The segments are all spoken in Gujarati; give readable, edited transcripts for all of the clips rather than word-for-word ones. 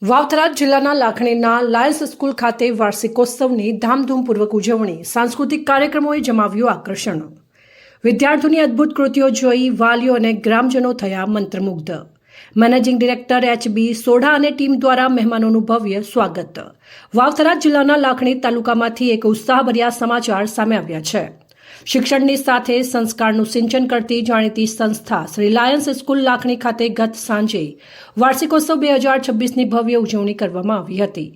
વાવથરા જિલ્લાના લાખણીના લાયન્સ સ્કૂલ ખાતે વાર્ષિકોત્સવની ધામધૂમપૂર્વક ઉજવણી સાંસ્કૃતિક કાર્યક્રમોએ જમાવ્યું આકર્ષણ। વિદ્યાર્થીઓની અદ્ભુત કૃતિઓ જોઈ વાલીઓ અને ગ્રામજનો થયા મંત્રમુગ્ધ। Managing director H B. સોઢા અને ટીમ દ્વારા મહેમાનોનું ભવ્ય સ્વાગત। વાવથરા જિલ્લાના લાખણી તાલુકામાંથી એક ઉત્સાહભર્યા સમાચાર સામે આવ્યા છે। શિક્ષણની સાથે સંસ્કારનું સિંચન કરતી જાણીતી સંસ્થા શ્રી લાયન્સ સ્કૂલ લાખણી ખાતે ગત સાંજે વાર્ષિકોત્સવ 2026ની ભવ્ય ઉજવણી કરવામાં આવી હતી।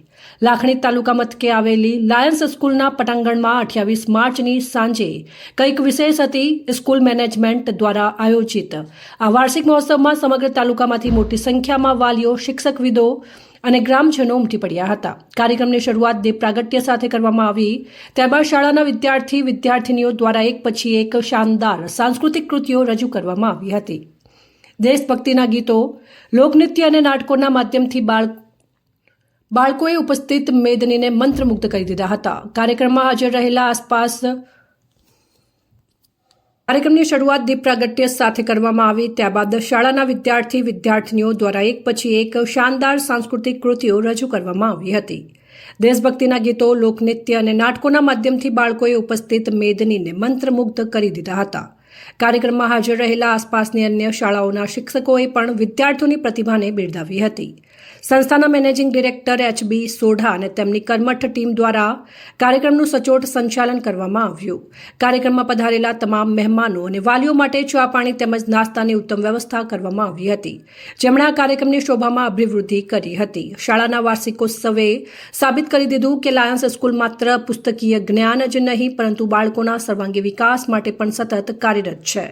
લાખણી તાલુકા મથકે આવેલી લાયન્સ સ્કૂલના પટાંગણમાં 28 માર્ચની સાંજે કંઈક વિશેષ હતી। સ્કૂલ મેનેજમેન્ટ દ્વારા આયોજિત આ વાર્ષિક મહોત્સવમાં સમગ્ર તાલુકામાંથી મોટી સંખ્યામાં વાલીઓ, શિક્ષકવિદો અને ગ્રામજનો ઉમટી પડ્યા હતા। કાર્યક્રમની શરૂઆત દીપ પ્રાગટ્ય સાથે કરવામાં આવી। ત્યારબાદ શાળાના વિદ્યાર્થીનીઓ દ્વારા એક પછી એક શાનદાર સાંસ્કૃતિક કૃતિઓ રજૂ કરવામાં આવી હતી। દેશભક્તિના ગીતો, લોકનૃત્ય અને નાટકોના માધ્યમથી બાળકોએ ઉપસ્થિત મેદનીને મંત્રમુગ્ધ કરી દીધા હતા। કાર્યક્રમમાં હાજર રહેલા કાર્યક્રમની શરૂઆત દીપ પ્રાગટ્ય સાથે કરવામાં આવી। ત્યારબાદ શાળાના વિદ્યાર્થીનીઓ દ્વારા એક પછી એક શાનદાર સાંસ્કૃતિક કૃતિઓ રજૂ કરવામાં આવી હતી। દેશભક્તિના ગીતો, લોકનૃત્ય અને નાટકોના માધ્યમથી બાળકોએ ઉપસ્થિત મેદનીને મંત્રમુગ્ધ કરી દીધા હતા। કાર્યક્રમમાં હાજર રહેલા આસપાસની અન્ય શાળાઓના શિક્ષકોએ પણ વિદ્યાર્થીઓની પ્રતિભાને બિરદાવી હતી। સંસ્થાના મેનેજિંગ ડિરેક્ટર એચ.બી. સોઢા અને તેમની કર્મઠ ટીમ દ્વારા કાર્યક્રમનું સચોટ સંચાલન કરવામાં આવ્યું। કાર્યક્રમમાં પધારેલા તમામ મહેમાનો અને વાલીઓ માટે ચા પાણી તેમજ નાસ્તાની ઉત્તમ વ્યવસ્થા કરવામાં આવી હતી, જેમણે આ કાર્યક્રમની શોભામાં અભિવૃદ્ધિ કરી હતી। શાળાના વાર્ષિકોત્સવે સાબિત કરી દીધું કે લાયન્સ સ્કૂલ માત્ર પુસ્તકીય જ્ઞાન જ નહીં પરંતુ બાળકોના સર્વાંગી વિકાસ માટે પણ સતત કાર્યરત છે।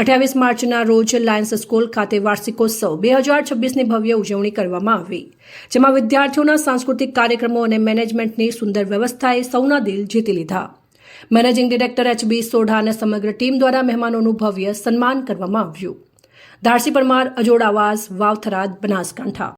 28 માર્ચના રોજ લાયન્સ સ્કૂલ ખાતે વાર્ષિકોત્સવ 2026ની ભવ્ય ઉજવણી કરવામાં આવી, જેમાં વિદ્યાર્થીઓના સાંસ્કૃતિક કાર્યક્રમો અને મેનેજમેન્ટની સુંદર વ્યવસ્થાએ સૌના દિલ જીતી લીધા। Managing director H B. સોઢા અને સમગ્ર ટીમ દ્વારા મહેમાનોનું ભવ્ય સન્માન કરવામાં આવ્યું। ધારસી પરમાર, અજોડ આવાઝ, વાવથરા, બનાસકાંઠા।